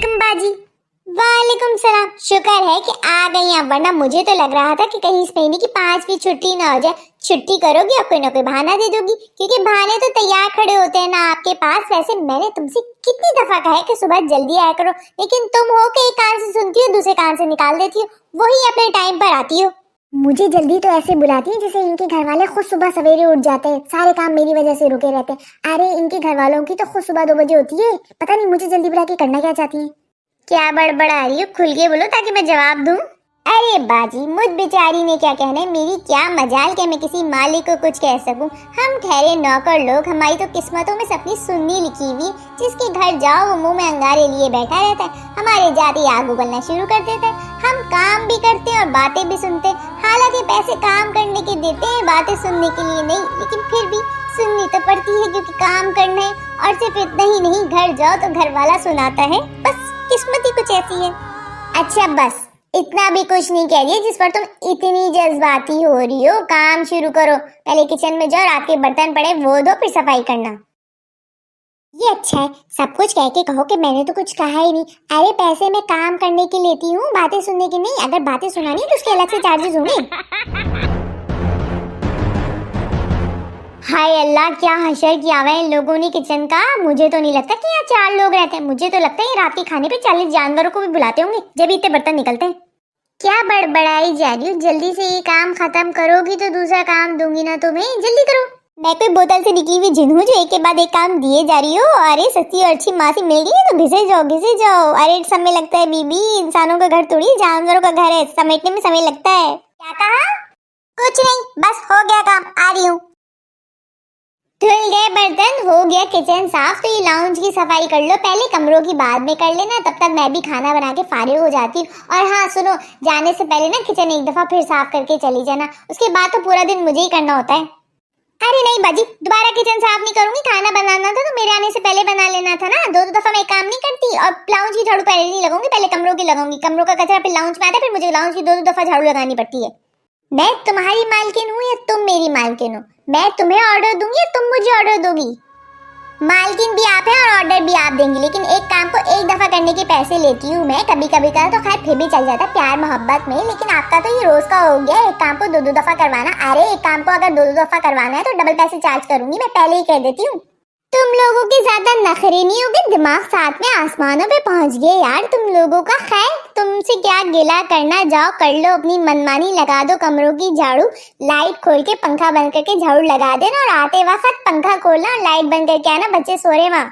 वालेकुम बाजी। वालेकुम सलाम। शुक्र है कि आ गई आप, वरना मुझे तो लग रहा था कि कहीं इस महीने की 5वीं छुट्टी ना हो जाए। छुट्टी करोगी और कोई ना कोई बहाना दे दोगी, क्योंकि बहाने तो तैयार खड़े होते हैं ना आपके पास। वैसे मैंने तुमसे कितनी दफा कहा है कि सुबह जल्दी आया करो, लेकिन तुम हो कि एक कान से सुनती हो दूसरे कान से निकाल देती हो, वही अपने टाइम पर आती हो। मुझे जल्दी तो ऐसे बुलाती है जैसे इनके घर वाले खुद सुबह सवेरे उठ जाते हैं, सारे काम मेरी वजह से रुके रहते हैं। अरे इनके घर वालों की तो खुद सुबह 2 बजे होती है। पता नहीं मुझे जल्दी बुला के करना क्या चाहती है। क्या बड़बड़ा रही हो, खुल के बोलो ताकि मैं जवाब दूं। अरे बाजी, मुझ बेचारी ने क्या कहना है, मेरी क्या मजाल कि मैं किसी मालिक को कुछ कह सकूं। हम ठहरे नौकर लोग, हमारी तो किस्मतों में सपनी सुन्नी लिखी हुई। जिसके घर जाओ वो मुंह में अंगारे लिए बैठा रहता है। हमारे जाते आग उगलना शुरू कर देता है। हम काम भी करते हैं और बातें भी सुनते हैं। हालांकि पैसे काम करने के देते हैं, बातें सुनने के लिए नहीं, लेकिन फिर भी सुननी तो पड़ती है क्योंकि काम करना है। और सिर्फ इतना ही नहीं, घर जाओ तो घर वाला सुनाता है। बस किस्मत ही कुछ ऐसी है। अच्छा बस, इतना भी कुछ नहीं कह रही है जिस पर तुम इतनी जज्बाती हो रही हो। काम शुरू करो, पहले किचन में जाओ, रात के बर्तन पड़े वो धो, फिर सफाई करना। ये अच्छा है, सब कुछ कह के कहो कि मैंने तो कुछ कहा ही नहीं। अरे पैसे मैं काम करने के लेती हूँ, बातें सुनने के नहीं। अगर बातें सुनानी है तो उसके अलग से चार्जेस होंगे। हाय अल्लाह, क्या हशर किया हुआ है इन लोगों ने किचन का। मुझे तो नहीं लगता कि यहाँ 4 लोग रहते हैं। मुझे तो लगता है ये रात के खाने पे 40 जानवरों को भी बुलाते होंगे जब इतने बर्तन निकलते हैं। क्या बड़बड़ाई जा रही हो, जल्दी से ये काम खत्म करोगी तो दूसरा काम दूंगी ना तुम्हें। जल्दी करो। मैं कोई बोतल से निकली हुई जिन हूँ जो एक के बाद एक काम दिए जा रही हो। अरे सस्ती और अच्छी माँ से मिल गई है तो घिसे जाओ घिसे जाओ। अरे समय लगता है बीबी, इंसानों का घर थोड़ी जानवरों का घर है, समेटने में समय लगता है। क्या कहा? कुछ नहीं, बस हो गया काम, आ रही हूँ। धुल गए बर्तन, हो गया किचन साफ, तो ये लाउंज की सफाई कर लो पहले, कमरों की बाद में कर लेना। तब तक मैं भी खाना बना के फारिग हो जाती हूँ। और हाँ सुनो, जाने से पहले ना किचन एक दफा फिर साफ करके चली जाना, उसके बाद तो पूरा दिन मुझे ही करना होता है। अरे नहीं बाजी, दोबारा किचन साफ नहीं करूंगी। खाना बनाना था तो मेरे आने से पहले बना लेना था ना। 2 दफा मैं काम नहीं करती। और लाउंज की झाड़ू पहले नहीं लगाऊंगी, पहले कमरों की लगाऊंगी। कमरों का कचरा फिर लाउंज में आता है, फिर मुझे लाउंज की 2 दफा झाड़ू लगानी पड़ती है। मैं तुम्हारी मालकिन हूँ या तुम मेरी मालकिन हो? मैं तुम्हें ऑर्डर दूंगी या तुम मुझे ऑर्डर दोगी? मालकिन भी आप हैं और ऑर्डर भी आप देंगी, लेकिन एक काम को एक दफा करने के पैसे लेती हूँ मैं। कभी कभी का तो खैर फिर भी चल जाता प्यार मोहब्बत में, लेकिन आपका तो ये रोज का हो गया, एक काम को 2 दफा करवाना। अरे एक काम को अगर 2 दफा करवाना है तो डबल पैसे चार्ज करूंगी, मैं पहले ही कह देती हूँ। तुम लोगों के ज्यादा नखरे नहीं होगे, दिमाग साथ में आसमानों पे पहुंच गए यार तुम लोगों का। खैर तुमसे क्या गिला करना, जाओ कर लो अपनी मनमानी, लगा दो कमरों की झाड़ू। लाइट खोल के पंखा बंद करके झाड़ू लगा देना, और आते वक्त पंखा खोलना और लाइट बंद करके आना, बच्चे सो रहे वहाँ।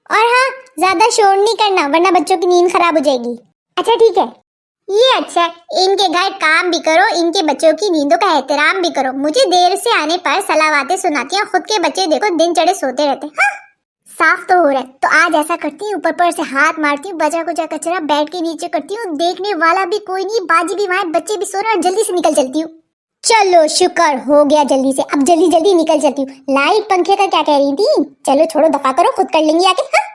और हाँ, ज्यादा शोर नहीं करना वरना बच्चों की नींद खराब हो जाएगी। अच्छा ठीक है, ये अच्छा है। इनके घर काम भी करो, इनके बच्चों की नींदों का एहतराम भी करो। मुझे देर से आने पर सलावातें सुनाती हैं, खुद के बच्चे देखो दिन चढ़े सोते रहते हैं। हाँ? साफ तो हो रहा है, तो आज ऐसा करती हूँ, ऊपर पर से हाथ मारती हूँ, बचा कुचा कचरा बेड के नीचे करती हूँ। देखने वाला भी कोई नहीं, बाजी भी वहाँ, बच्चे भी सो रहे और जल्दी से निकल चलती हूँ। चलो शुक्र हो गया जल्दी से, अब जल्दी जल्दी निकल चलती हूँ। लाइट पंखे का क्या कह रही थी? चलो छोड़ो, दफा करो, खुद कर लेंगी आके। हाँ?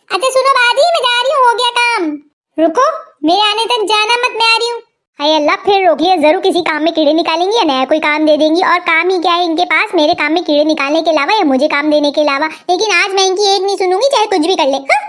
अच्छा सुनो बाजी, मैं जा रही हूँ, हो गया काम। रुको, मेरे आने तक जाना मत, मैं आ रही हूँ। हाय अल्लाह, फिर रोक लिया। जरूर किसी काम में कीड़े निकालेंगी या नया कोई काम दे देंगी। और काम ही क्या है इनके पास, मेरे काम में कीड़े निकालने के अलावा या मुझे काम देने के अलावा। लेकिन आज मैं इनकी एक नहीं सुनूंगी, चाहे कुछ भी कर ले। हाँ?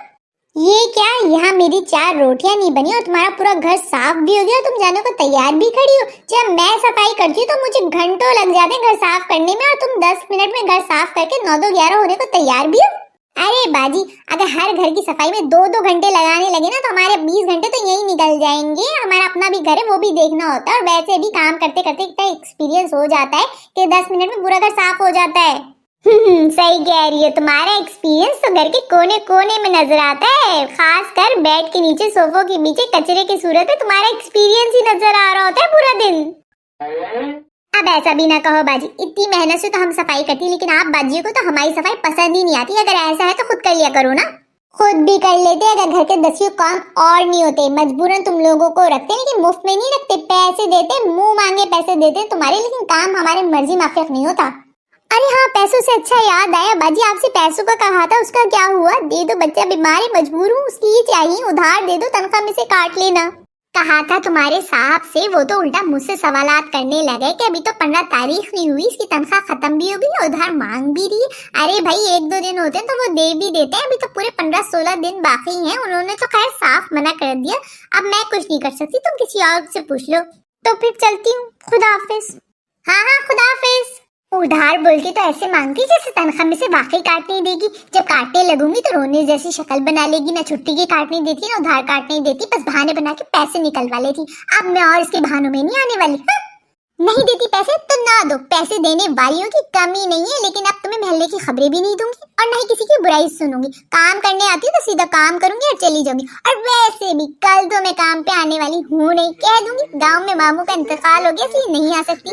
ये क्या, यहाँ मेरी 4 रोटियां नहीं बनी और तुम्हारा पूरा घर साफ भी हो गया, तुम जाने को तैयार भी खड़ी हो। जब मैं सफाई करती हूँ तो मुझे घंटों लग जाते हैं घर साफ करने में, और तुम 10 मिनट में घर साफ करके 9-11 होने को तैयार भी हो। अरे बाजी, अगर हर घर की सफाई में 2-2 घंटे लगाने लगे ना तो हमारे 20 घंटे तो यही निकल जाएंगे। हमारा अपना भी घर है, वो भी देखना होता है, और वैसे भी काम करते करते इतना एक्सपीरियंस हो जाता है कि 10 मिनट में पूरा घर साफ हो जाता है। सही कह रही है, तुम्हारा एक्सपीरियंस तो घर के कोने कोने में नजर आता है। खास कर बेड के नीचे, सोफों के नीचे कचरे की सूरत में तुम्हारा एक्सपीरियंस ही नजर आ रहा होता है पूरा दिन। अब ऐसा भी ना कहो बाजी, इतनी मेहनत से तो हम सफाई करती है, लेकिन आप बाजियों को तो हमारी सफाई पसंद ही नहीं आती। अगर ऐसा है तो खुद कर लिया करो ना। खुद भी कर लेते अगर घर के 10 काम और नहीं होते। मजबूरन तुम लोगों को रखते, लेकिन मुफ्त में नहीं रखते, पैसे देते, मुंह मांगे पैसे देते तुम्हारे, लेकिन काम हमारे मर्जी माफिक नहीं होता। अरे हाँ, पैसों से अच्छा याद आया बाजी, आपसे पैसों का कहा था, उसका क्या हुआ? दे दो, बच्चा बीमार है, मजबूर हूँ, उसकी ही चाहिए, उधार दे दो, तनख्वाह में से काट लेना। कहा था तुम्हारे साहब से, वो तो उल्टा मुझसे सवालात करने लगे कि अभी तो 15 तारीख नहीं हुई, इसकी तनख्वाह खत्म भी हो गई, उधार मांग भी रही है। अरे भाई 1-2 दिन होते हैं तो वो दे भी देते हैं, अभी तो पूरे 15-16 दिन बाकी हैं। उन्होंने तो खैर साफ मना कर दिया, अब मैं कुछ नहीं कर सकती, तुम किसी और से पूछ लो। तो फिर चलती हूँ, खुदा हाफिज। हाँ हाँ खुदा हाफिज। उधार बोल के तो ऐसे मांगती जैसे तनख्वाह में से वाकई काटने देगी। जब काटने लगूंगी तो रोने जैसी शक्ल बना लेगी, ना छुट्टी की काटने देती ना उधार काटने देती, बस बहाने बना के पैसे निकलवा लेती। अब मैं और इसके बहानों में नहीं आने वाली। हाँ? नहीं देती पैसे तो ना दो, पैसे देने वालियों की कमी नहीं है, लेकिन अब तुम्हें महल्ले की खबरें भी नहीं दूंगी और ना ही किसी की बुराई सुनूंगी। काम करने आती तो सीधा काम करूंगी और चली जाऊंगी। और वैसे भी कल तो मैं काम पे आने वाली हूँ नहीं, कह दूंगी गाँव में मामू का इंतकाल हो गया इसलिए नहीं आ सकती।